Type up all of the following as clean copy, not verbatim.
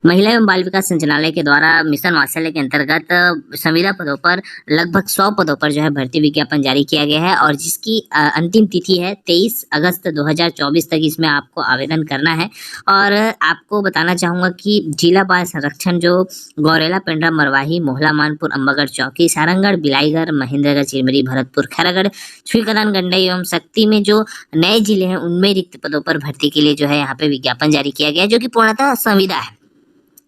महिला एवं बाल विकास संचालनालय के द्वारा मिशन वात्सल्य के अंतर्गत संविदा पदों पर लगभग 100 पदों पर जो है भर्ती विज्ञापन जारी किया गया है और जिसकी अंतिम तिथि है 23 अगस्त 2024 तक इसमें आपको आवेदन करना है। और आपको बताना चाहूँगा कि जिला बाल संरक्षण जो गौरेला, पेंड्रा, मरवाही, मोहला, मानपुर, अम्बागढ़, चौकी, सारंगगढ़, बिलाईगढ़, महेंद्रगढ़, चिरमिरी, भरतपुर, खैरागढ़, छुईकदान, गंडई एवं शक्ति में जो नए जिले हैं उनमें रिक्त पदों पर भर्ती के लिए जो है यहाँ पे विज्ञापन जारी किया गया है, जो कि पूर्णतः संविदा है,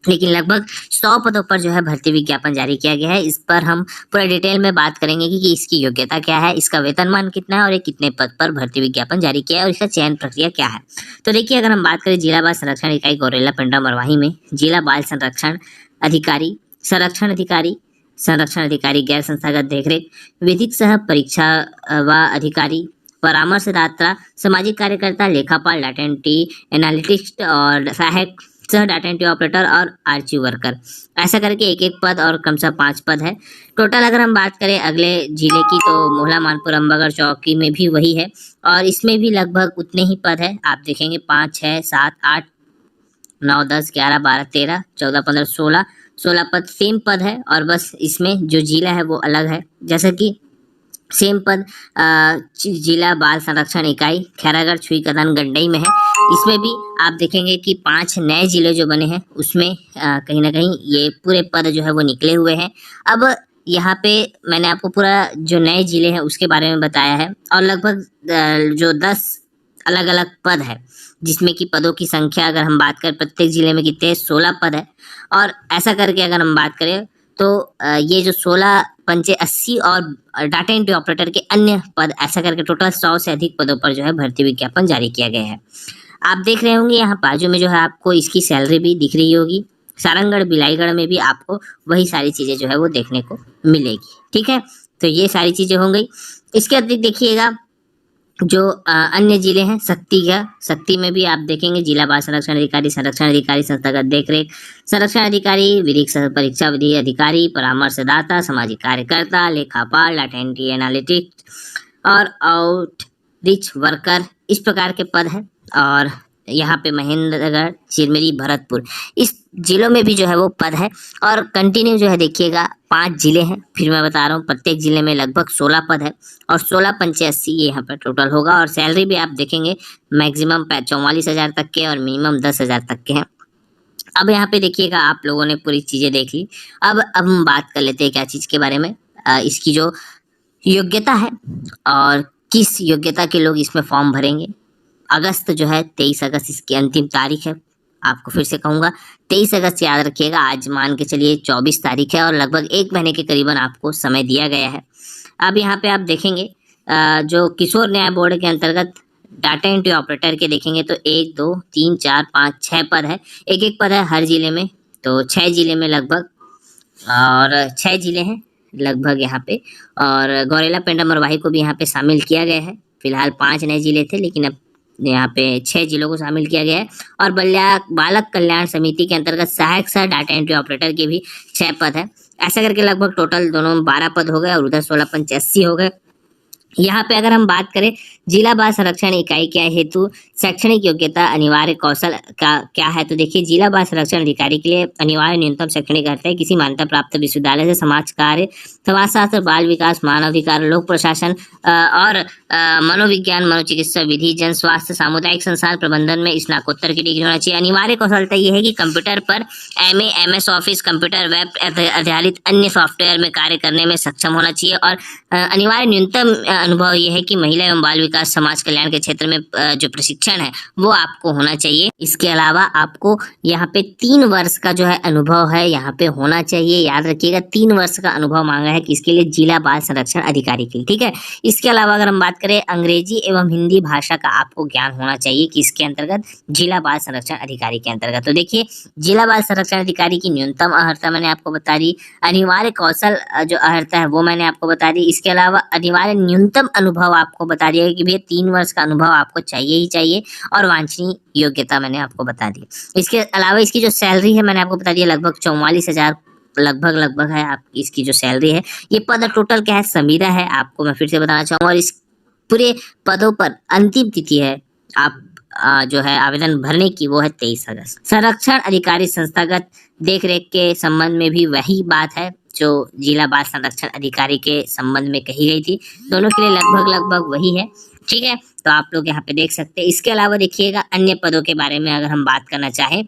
लेकिन लगभग 100 पदों पर जो है भर्ती विज्ञापन जारी किया गया है। इस पर हम पूरा डिटेल में बात करेंगे कि इसकी योग्यता क्या है, इसका वेतनमान कितना है और ये कितने पद पर भर्ती विज्ञापन जारी किया है और इसका चयन प्रक्रिया क्या है। तो देखिए, अगर हम बात करें जिला बाल संरक्षण इकाई गौरेला, पेंड्रा, मरवाही में जिला बाल संरक्षण अधिकारी, संरक्षण अधिकारी, गैर संस्थागत देखरेख, विधिक सह परीक्षा व अधिकारी, परामर्शदाता, सामाजिक कार्यकर्ता, लेखापाल, डाटा एंट्री एनालिटिक्स और सहायक सह डाटा एंट्री ऑपरेटर और आर्चिव वर्कर, ऐसा करके एक एक पद और क्रमशः 5 पद है टोटल। अगर हम बात करें अगले जिले की तो मोहला, मानपुर, अम्बागढ़, चौकी में भी वही है और इसमें भी लगभग उतने ही पद है। आप देखेंगे 5, 6, 7, 8, 9, 10, 11, 12, 13, 14, 15, 16 पद सेम पद है और बस इसमें जो जिला है वो अलग है। जैसे कि सेम पद जिला बाल संरक्षण इकाई खैरागढ़, छुईकदान, गंडई में है, इसमें भी आप देखेंगे कि 5 नए जिले जो बने हैं उसमें कहीं ना कहीं ये पूरे पद जो है वो निकले हुए हैं। अब यहाँ पे मैंने आपको पूरा जो नए जिले हैं उसके बारे में बताया है और लगभग जो 10 अलग अलग पद है, जिसमें कि पदों की संख्या अगर हम बात करें प्रत्येक जिले में कितने 16 पद है। और ऐसा करके अगर हम बात करें तो ये जो 16 पंचे 80 और डाटा एंट्री ऑपरेटर के अन्य पद, ऐसा करके टोटल 100 से अधिक पदों पर जो है भर्ती विज्ञापन जारी किया गया है। आप देख रहे होंगे यहाँ बाजू में जो है आपको इसकी सैलरी भी दिख रही होगी। सारंगगढ़, बिलाईगढ़ में भी आपको वही सारी चीज़ें जो है वो देखने को मिलेगी। ठीक है, तो ये सारी चीज़ें हो गई। इसके अतिरिक्त देखिएगा जो अन्य जिले हैं, शक्ति में भी आप देखेंगे जिला बाल संरक्षण अधिकारी, संस्थागत देखरेख, संरक्षण अधिकारी, विधिक सह परीक्षा विधि अधिकारी, परामर्शदाता, सामाजिक कार्यकर्ता, लेखापाल, डाटा एंट्री एनालिटिक्स और आउटरीच वर्कर, इस प्रकार के पद हैं। और यहाँ पे महेंद्रगढ़, चिरमिरी, भरतपुर, इस जिलों में भी जो है वो पद है और कंटिन्यू जो है देखिएगा 5 जिले हैं। फिर मैं बता रहा हूँ प्रत्येक जिले में लगभग 16 पद है और 16 पंचे 80 ये यहाँ पर टोटल होगा। और सैलरी भी आप देखेंगे मैक्सिमम 44,000 तक के और मिनिमम 10,000 तक के हैं। अब यहाँ पे देखिएगा आप लोगों ने पूरी चीज़ें देख ली। अब हम बात कर लेते हैं क्या चीज़ के बारे में, इसकी जो योग्यता है और किस योग्यता के लोग इसमें फॉर्म भरेंगे। अगस्त जो है 23 अगस्त इसकी अंतिम तारीख है। आपको फिर से कहूँगा 23 अगस्त याद रखिएगा। आज मान के चलिए 24 तारीख है और लगभग 1 महीने के करीबन आपको समय दिया गया है। अब यहाँ पे आप देखेंगे जो किशोर न्याय बोर्ड के अंतर्गत डाटा एंट्री ऑपरेटर के देखेंगे तो 1, 2, 3, 4, 5, 6 पद है। एक एक पद है हर जिले में, तो 6 जिले में लगभग, और 6 जिले हैं लगभग यहाँ पे। और गौरेला, पेंड्रा, मरवाही को भी यहाँ पे शामिल किया गया है। फिलहाल 5 नए जिले थे लेकिन अब यहाँ पे 6 जिलों को शामिल किया गया है। और बालक कल्याण समिति के अंतर्गत सहायक सह डाटा एंट्री ऑपरेटर के भी 6 पद है। ऐसा करके लगभग टोटल दोनों में 12 पद हो गए और उधर 16 पंचे 80 हो गए। यहाँ पे अगर हम बात करें जिला बाल संरक्षण इकाई क्या हेतु शैक्षणिक योग्यता अनिवार्य कौशल का क्या है, तो देखिए जिला बाल संरक्षण अधिकारी के लिए अनिवार्य न्यूनतम शैक्षणिक अर्हता है किसी मान्यता प्राप्त विश्वविद्यालय से समाज कार्य, समाजशास्त्र, बाल विकास, मानवाधिकार, लोक प्रशासन और मनोविज्ञान, मनोचिकित्सा विधि, जन स्वास्थ्य, सामुदायिक संस्थान प्रबंधन में स्नातकोत्तर की डिग्री होना चाहिए। अनिवार्य कौशलता यह है कि कंप्यूटर पर MA, MS office, computer web आधारित अन्य सॉफ्टवेयर में कार्य करने में सक्षम होना चाहिए। और अनिवार्य न्यूनतम अनुभव यह है कि महिला एवं बाल विकास समाज कल्याण के क्षेत्र में जो प्रशिक्षण है वो आपको होना चाहिए। इसके अलावा आपको यहाँ पे 3 वर्ष का जो है अनुभव है यहाँ पे होना चाहिए। याद रखिएगा 3 वर्ष का अनुभव मांगा है किसके लिए, जिला बाल संरक्षण अधिकारी के लिए, ठीक है। इसके अलावा अगर हम बात करें अंग्रेजी एवं हिंदी भाषा का आपको ज्ञान होना चाहिए किसके अंतर्गत, जिला बाल संरक्षण अधिकारी के अंतर्गत। तो देखिए जिला बाल संरक्षण अधिकारी की न्यूनतम अर्हता मैंने आपको बता दी, अनिवार्य कौशल जो अर्हता है वो मैंने आपको बता दी। इसके अलावा अनिवार्य न्यूनतम अनुभव आपको बता दिया कि भैया 3 वर्ष का अनुभव आपको चाहिए ही चाहिए, और वांछनीय योग्यता मैंने आपको बता दी। इसके अलावा इसकी जो सैलरी है मैंने आपको बता दिया, लगभग 44,000 लगभग है आप इसकी जो सैलरी है। ये पद टोटल क्या है, समीरा है, आपको मैं फिर से बताना चाहूंगा। और इस पूरे पदों पर अंतिम तिथि है आप जो है आवेदन भरने की वो है 23 अगस्त। संरक्षण अधिकारी संस्थागत देखरेख के संबंध में भी वही बात है जो जिला बाल संरक्षण अधिकारी के संबंध में कही गई थी, दोनों के लिए लगभग वही है, ठीक है। तो आप लोग यहाँ पे देख सकते हैं। इसके अलावा देखिएगा अन्य पदों के बारे में अगर हम बात करना चाहें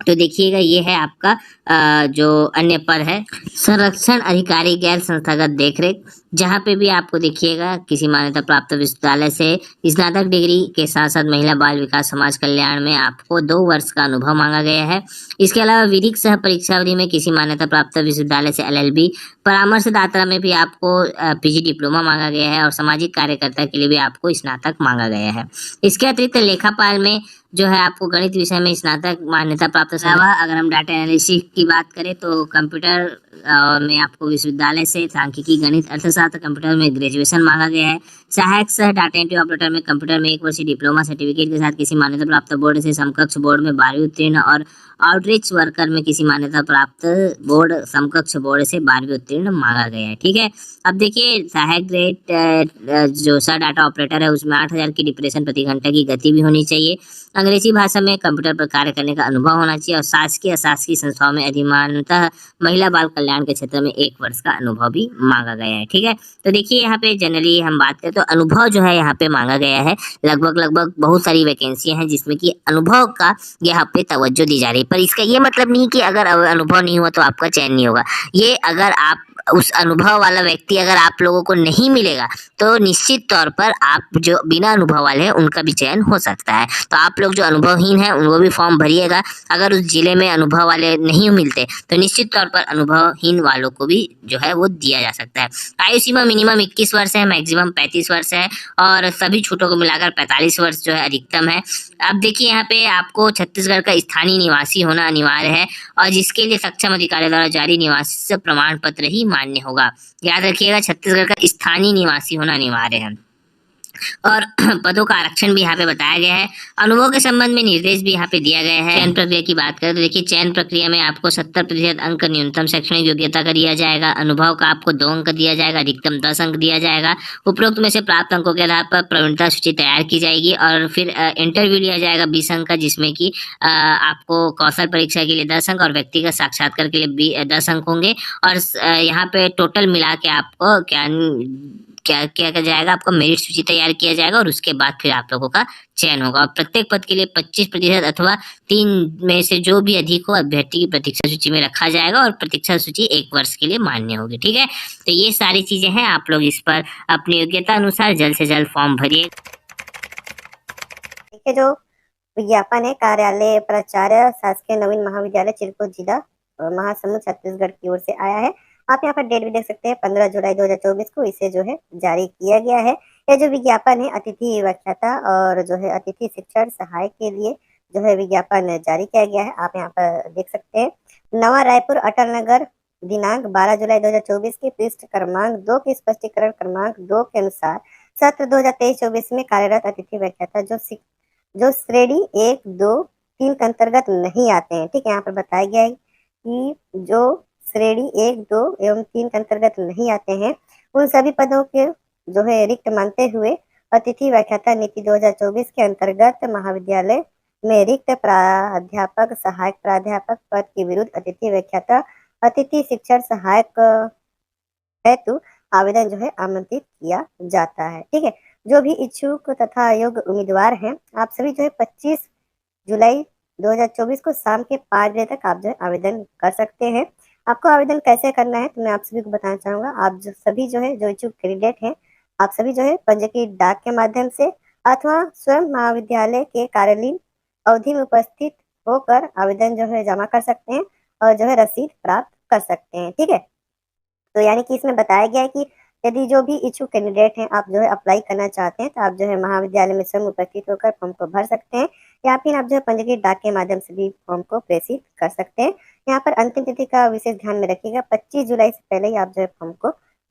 तो देखिएगा ये है आपका जो अन्य पद है संरक्षण अधिकारी गैर संस्थागत देखरेख, जहाँ पे भी आपको देखिएगा किसी मान्यता प्राप्त विश्वविद्यालय से स्नातक डिग्री के साथ साथ महिला बाल विकास समाज कल्याण में आपको 2 वर्ष का अनुभव मांगा गया है। इसके अलावा विधिक सह परीक्षावधि में किसी मान्यता प्राप्त विश्वविद्यालय से एलएलबी, परामर्शदाता में भी आपको पीजी डिप्लोमा मांगा गया है, और सामाजिक कार्यकर्ता के लिए भी आपको स्नातक मांगा गया है। इसके अतिरिक्त लेखापाल में जो है आपको गणित विषय में स्नातक मान्यता प्राप्त। अगर हम डाटा एनालिसिस की बात करें तो कंप्यूटर में आपको विश्वविद्यालय से सांख्यिकी, गणित, अर्थशास्त्र, कंप्यूटर में ग्रेजुएशन मांगा गया है। सहायक सह डाटा एंट्री ऑपरेटर में कंप्यूटर में 1 वर्षीय डिप्लोमा सर्टिफिकेट के साथ किसी मान्यता प्राप्त बोर्ड से समकक्ष बोर्ड में 12वीं उत्तीर्ण, और आउटरीच वर्कर में किसी मान्यता प्राप्त बोर्ड समकक्ष बोर्ड से 12वीं उत्तीर्ण मांगा गया है, ठीक है। अब देखिए सहायक ग्रेड जो सह डाटा ऑपरेटर है उसमें 8,000 की डिप्रेशन प्रति घंटा की गति भी होनी चाहिए। अंग्रेजी भाषा में कंप्यूटर पर कार्य करने का अनुभव होना चाहिए, और शासकीय अशासकीय संस्थाओं में अधिमानतः महिला बाल कल्याण के क्षेत्र में 1 वर्ष का अनुभव भी मांगा गया है, ठीक है। तो देखिए यहाँ पे जनरली हम बात करें तो अनुभव जो है यहाँ पे मांगा गया है। लगभग बहुत सारी वैकेंसी हैं जिसमें कि अनुभव का यहाँ पे तवज्जो दी जा रही है, पर इसका ये मतलब नहीं कि अगर अनुभव नहीं हुआ तो आपका चयन नहीं होगा। ये अगर आप उस अनुभव वाला व्यक्ति अगर आप लोगों को नहीं मिलेगा तो निश्चित तौर पर आप जो बिना अनुभव वाले हैं उनका भी चयन हो सकता है। तो आप लोग जो अनुभवहीन हैं वो भी फॉर्म भरिएगा। अगर उस जिले में अनुभव वाले नहीं मिलते तो निश्चित तौर पर अनुभवहीन वालों को भी जो है वो दिया जा सकता है। आयु सीमा मिनिमम 21 वर्ष है, मैक्सिमम 35 वर्ष है, और सभी छूटों को मिलाकर 45 वर्ष जो है अधिकतम है। अब देखिए यहाँ पे आपको छत्तीसगढ़ का स्थानीय निवासी होना अनिवार्य है, और जिसके लिए सक्षम अधिकारी द्वारा जारी निवासी प्रमाण पत्र ही मान्य होगा। याद रखिएगा छत्तीसगढ़ का स्थानीय निवासी होना अनिवार्य है। और पदों का आरक्षण भी यहाँ पे बताया गया है। अनुभव के संबंध में निर्देश भी यहाँ पे दिया गया है। चयन प्रक्रिया की बात करें तो देखिए चयन प्रक्रिया में आपको 70% अंक न्यूनतम शैक्षणिक योग्यता का दिया जाएगा। अनुभव का आपको 2 अंक दिया जाएगा, अधिकतम 10 अंक दिया जाएगा। उपरोक्त में से प्राप्त अंकों के आधार पर प्रवीणता सूची तैयार की जाएगी, और फिर इंटरव्यू लिया जाएगा 20 अंक का, जिसमें कि आपको कौशल परीक्षा के लिए 10 अंक और व्यक्तिगत साक्षात्कार के लिए 10 अंक होंगे। और यहाँ पे टोटल मिला के आपको क्या किया जाएगा, आपका मेरिट सूची तैयार किया जाएगा, और उसके बाद फिर आप लोगों का चयन होगा। और प्रत्येक पद के लिए 25% अथवा 3 में से जो भी अधिक हो अभ्यर्थी की प्रतीक्षा सूची में रखा जाएगा, और प्रतीक्षा सूची 1 वर्ष के लिए मान्य होगी, ठीक है। तो ये सारी चीजें हैं, आप लोग इस पर अपनी योग्यता अनुसार जल्द से जल्द फॉर्म भरिए। देखिए जो विज्ञापन है कार्यालय प्राचार्य शासकीय नवीन महाविद्यालय चिरकुट जिला महासमुंद छत्तीसगढ़ की ओर से आया है। आप यहाँ पर डेट भी देख सकते हैं 15 जुलाई 2024 को इसे जो है जारी किया गया है। यह जो विज्ञापन है अतिथि व्याख्याता और जो है अतिथि शिक्षण सहायक के लिए जो है विज्ञापन जारी किया गया है। आप यहाँ पर देख सकते हैं नवा रायपुर अटल नगर दिनांक 12 जुलाई 2024 के पृष्ठ क्रमांक 2 के स्पष्टीकरण क्रमांक 2 के अनुसार सत्र 2023-24 में कार्यरत अतिथि व्याख्याता जो श्रेणी 1, 2, 3 के अंतर्गत नहीं आते हैं, ठीक है। यहाँ पर बताया गया है कि जो श्रेणी 1, 2 एवं 3 के अंतर्गत नहीं आते हैं उन सभी पदों के जो है रिक्त मानते हुए अतिथि व्याख्याता नीति 2024 के अंतर्गत महाविद्यालय में रिक्त प्राध्यापक सहायक प्राध्यापक पद के विरुद्ध अतिथि व्याख्याता अतिथि शिक्षण सहायक हेतु आवेदन जो है आमंत्रित किया जाता है। ठीक है, जो भी इच्छुक तथा योग्य उम्मीदवार हैं आप सभी जो है 25 जुलाई 2024 को शाम के 5 बजे तक आप जो है आवेदन कर सकते हैं। आपको आवेदन कैसे करना है तो मैं आप सभी को बताना चाहूंगा। आप जो सभी जो है जो इच्छुक कैंडिडेट हैं आप सभी जो है पंजीकृत डाक के माध्यम से अथवा स्वयं महाविद्यालय के कार्यालयीन अवधि में उपस्थित होकर आवेदन जो है जमा कर सकते हैं और जो है रसीद प्राप्त कर सकते हैं। ठीक है, तो यानी कि इसमें बताया गया है कि यदि जो भी इच्छुक कैंडिडेट हैं आप जो है अप्लाई करना चाहते हैं तो आप जो है महाविद्यालय में स्वयं उपस्थित होकर फॉर्म को भर सकते हैं या फिर आप जो है पंजीकृत डाक के माध्यम से भी फॉर्म को प्रेषित कर सकते हैं। यहाँ पर अंतिम तिथि का विशेष ध्यान में रखिएगा, 25 जुलाई से पहले ही आप जो है फॉर्म को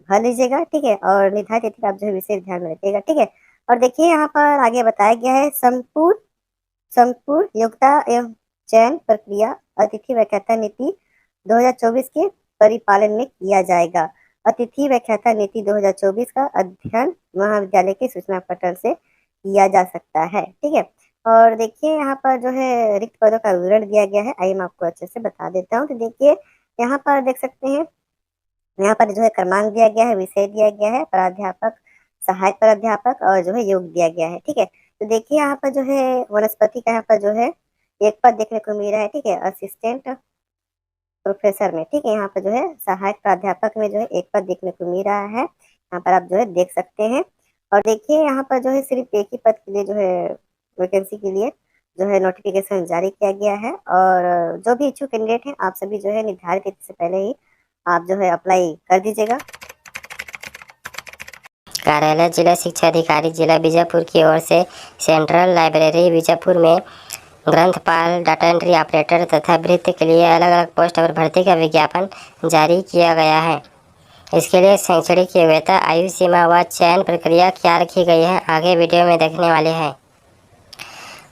भर लीजिएगा। ठीक है, और निर्धारित तिथि का आप जो है विशेष ध्यान में रखिएगा। ठीक है, और देखिए यहाँ पर आगे बताया गया है संपूर्ण योग्यता एवं चयन प्रक्रिया अतिथि व्याख्याता नीति 2024 के परिपालन में किया जाएगा। अतिथि व्याख्याता नीति 2024 का अध्ययन महाविद्यालय के सूचना पटल से किया जा सकता है। ठीक है, और देखिए यहाँ पर जो है रिक्त पदों का विवरण दिया गया है। आइए मैं आपको अच्छे से बता देता हूँ। तो देखिए यहाँ पर देख सकते हैं, यहाँ पर जो है क्रमांक दिया गया है, विषय दिया गया है, प्राध्यापक सहायक प्राध्यापक और जो है योग दिया गया है। ठीक है, तो देखिए यहाँ पर जो है वनस्पति का यहाँ पर जो है एक पद देखने को मिल रहा है। ठीक है, असिस्टेंट प्रोफेसर में। ठीक है, यहाँ पर जो है सहायक प्राध्यापक में जो है एक पद देखने को मिल रहा है, यहाँ पर आप जो है देख सकते हैं। और देखिए यहाँ पर जो है सिर्फ एक ही पद के लिए जो है वैकेंसी के लिए जो है नोटिफिकेशन जारी किया गया है। और जो भी इच्छुक कैंडिडेट हैं आप सभी जो है निर्धारित तिथि से पहले ही आप जो है अप्लाई कर दीजिएगा। कार्यालय जिला शिक्षा अधिकारी जिला बीजापुर की ओर से सेंट्रल लाइब्रेरी बीजापुर में ग्रंथपाल, डाटा एंट्री ऑपरेटर तथा भृत्य के लिए अलग अलग पोस्ट पर भर्ती का विज्ञापन जारी किया गया है। इसके लिए शैक्षणिक योग्यता, आयु सीमा व चयन प्रक्रिया क्या रखी गई है आगे वीडियो में देखने वाले हैं।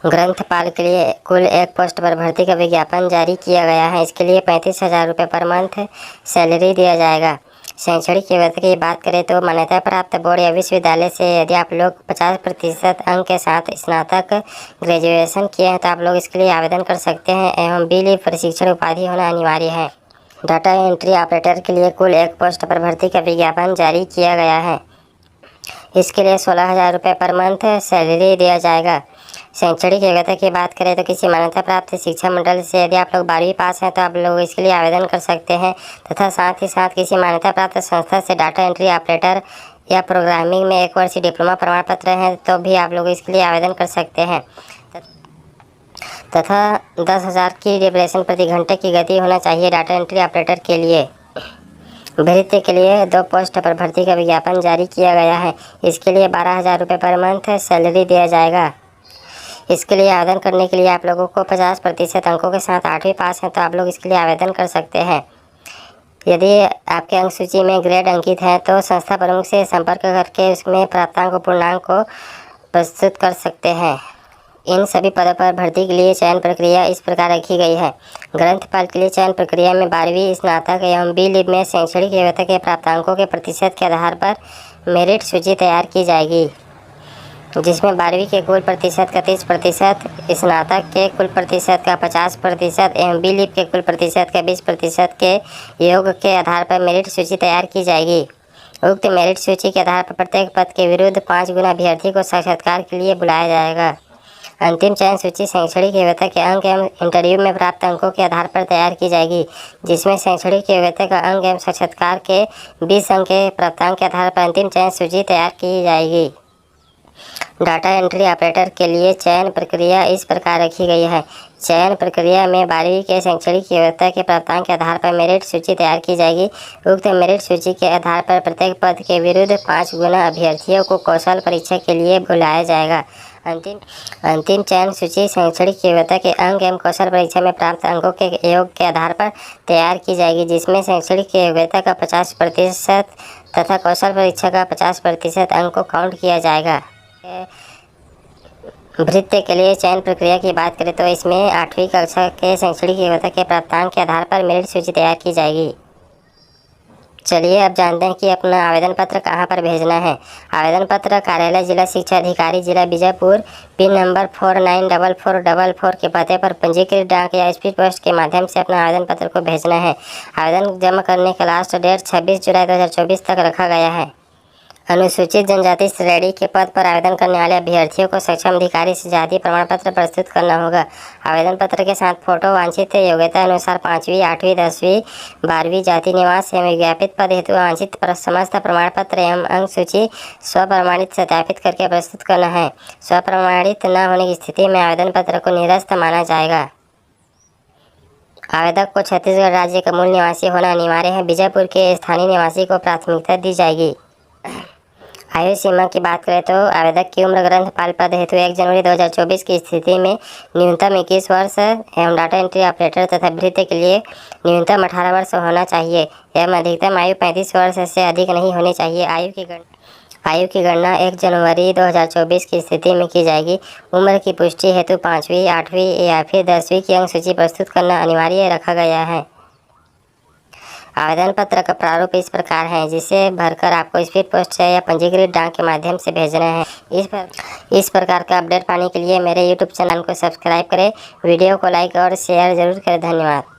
ग्रंथपाल के लिए कुल एक पोस्ट पर भर्ती का विज्ञापन जारी किया गया है। इसके लिए 35,000 रुपये पर मंथ सैलरी दिया जाएगा। शैक्षणिक योग्यता की बात करें तो मान्यता प्राप्त बोर्ड या विश्वविद्यालय से यदि आप लोग 50% अंक के साथ स्नातक ग्रेजुएशन किए हैं तो आप लोग इसके लिए आवेदन कर सकते हैं एवं बिल प्रशिक्षण उपाधि होना अनिवार्य है। डाटा एंट्री ऑपरेटर के लिए कुल एक पोस्ट पर भर्ती का विज्ञापन जारी किया गया है। इसके लिए 16,000 रुपये पर मंथ सैलरी दिया जाएगा। शैक्षणिक योग्यता की बात करें तो किसी मान्यता प्राप्त शिक्षा मंडल से यदि आप लोग 12वीं पास हैं तो आप लोग इसके लिए आवेदन कर सकते हैं तथा साथ ही साथ किसी मान्यता प्राप्त संस्था से डाटा एंट्री ऑपरेटर या प्रोग्रामिंग में 1 वर्षीय डिप्लोमा प्रमाण पत्र है तो भी आप लोग इसके लिए आवेदन कर सकते हैं तथा 10,000 की डिप्रेशन प्रति घंटे की गति होना चाहिए डाटा एंट्री ऑपरेटर के लिए। भृत्य के लिए 2 पोस्ट पर भर्ती का विज्ञापन जारी किया गया है। इसके लिए 12,000 रुपये पर मंथ सैलरी दिया जाएगा। इसके लिए आवेदन करने के लिए आप लोगों को 50% अंकों के साथ 8वीं पास हैं तो आप लोग इसके लिए आवेदन कर सकते हैं। यदि आपके अंक सूची में ग्रेड अंकित है तो संस्था प्रमुख से संपर्क करके उसमें प्राप्तांक और पूर्णांक को प्रस्तुत कर सकते हैं। इन सभी पदों पर भर्ती के लिए चयन प्रक्रिया इस प्रकार रखी गई है। ग्रंथपाल के लिए चयन प्रक्रिया में 12वीं स्नातक एवं बी लिब में शैक्षणिक योग्यता के प्राप्तांकों के प्रतिशत के आधार पर मेरिट सूची तैयार की जाएगी, जिसमें 12वीं के कुल प्रतिशत का 30%, स्नातक के कुल प्रतिशत का 50% एवं बी लिब के कुल प्रतिशत का 20% के योग के आधार पर मेरिट सूची तैयार की जाएगी। उक्त मेरिट सूची के आधार पर प्रत्येक पद के विरुद्ध 5 गुना अभ्यर्थी को साक्षात्कार के लिए बुलाया जाएगा। अंतिम चयन सूची शैक्षणिक योग्यता के अंक एवं इंटरव्यू में प्राप्त अंकों के आधार पर तैयार की जाएगी, जिसमें शैक्षणिक योग्यता का अंक एवं साक्षात्कार के 20 अंक के प्राप्तांक के आधार पर अंतिम चयन सूची तैयार की जाएगी। डाटा एंट्री ऑपरेटर के लिए चयन प्रक्रिया इस प्रकार रखी गई है। चयन प्रक्रिया में 12वीं के शैक्षणिक योग्यता के प्राप्तांक के आधार पर मेरिट सूची तैयार की जाएगी। उक्त मेरिट सूची के आधार पर प्रत्येक पद के विरुद्ध 5 गुना अभ्यर्थियों को कौशल परीक्षा के लिए बुलाया जाएगा। अंतिम चयन सूची शैक्षणिक योग्यता के अंक एवं कौशल परीक्षा में प्राप्त अंकों के योग के आधार पर तैयार की जाएगी, जिसमें शैक्षणिक योग्यता का 50% तथा कौशल परीक्षा का 50% अंक को काउंट किया जाएगा। भृत्य के लिए चयन प्रक्रिया की बात करें तो इसमें 8वीं कक्षा के शैक्षणिक योग्यता के प्राप्तांक के आधार पर मेरिट सूची तैयार की जाएगी। चलिए अब जानते हैं कि अपना आवेदन पत्र कहाँ पर भेजना है। आवेदन पत्र कार्यालय जिला शिक्षा अधिकारी जिला बीजापुर पिन नंबर 494444 के पते पर पंजीकृत डाक या स्पीड पोस्ट के माध्यम से अपना आवेदन पत्र को भेजना है। आवेदन जमा करने का लास्ट डेट 26 जुलाई 2024 तक रखा गया है। अनुसूचित जनजाति श्रेणी के पद पर आवेदन करने वाले अभ्यर्थियों को सक्षम अधिकारी से जाति प्रमाण पत्र प्रस्तुत करना होगा। आवेदन पत्र के साथ फोटो, वांछित योग्यता अनुसार 5वीं, 8वीं, 10वीं, 12वीं, जाति निवास एवं विज्ञापित पद हेतु वांछित समस्त प्रमाण पत्र एवं अंक सूची स्वप्रमाणित सत्यापित करके प्रस्तुत करना है। स्वप्रमाणित न होने की स्थिति में आवेदन पत्र को निरस्त माना जाएगा। आवेदक को छत्तीसगढ़ राज्य का मूल निवासी होना अनिवार्य है। बीजापुर के स्थानीय निवासी को प्राथमिकता दी जाएगी। आयु सीमा की बात करें तो आवेदक की उम्र ग्रंथपाल पद हेतु 1 जनवरी 2024 की स्थिति में न्यूनतम 21 वर्ष एवं डाटा एंट्री ऑपरेटर तथा भृत्य के लिए न्यूनतम 18 वर्ष होना चाहिए एवं अधिकतम आयु 35 वर्ष से अधिक नहीं होनी चाहिए। आयु की गणना 1 जनवरी 2024 की स्थिति में की जाएगी। उम्र की पुष्टि हेतु 5वीं, 8वीं या फिर 10वीं की अंक सूची प्रस्तुत करना अनिवार्य रखा गया है। आवेदन पत्र का प्रारूप इस प्रकार है, जिसे भरकर आपको स्पीड पोस्ट से या पंजीकृत डाक के माध्यम से भेजना है। इस प्रकार का अपडेट पाने के लिए मेरे YouTube चैनल को सब्सक्राइब करें, वीडियो को लाइक और शेयर जरूर करें। धन्यवाद।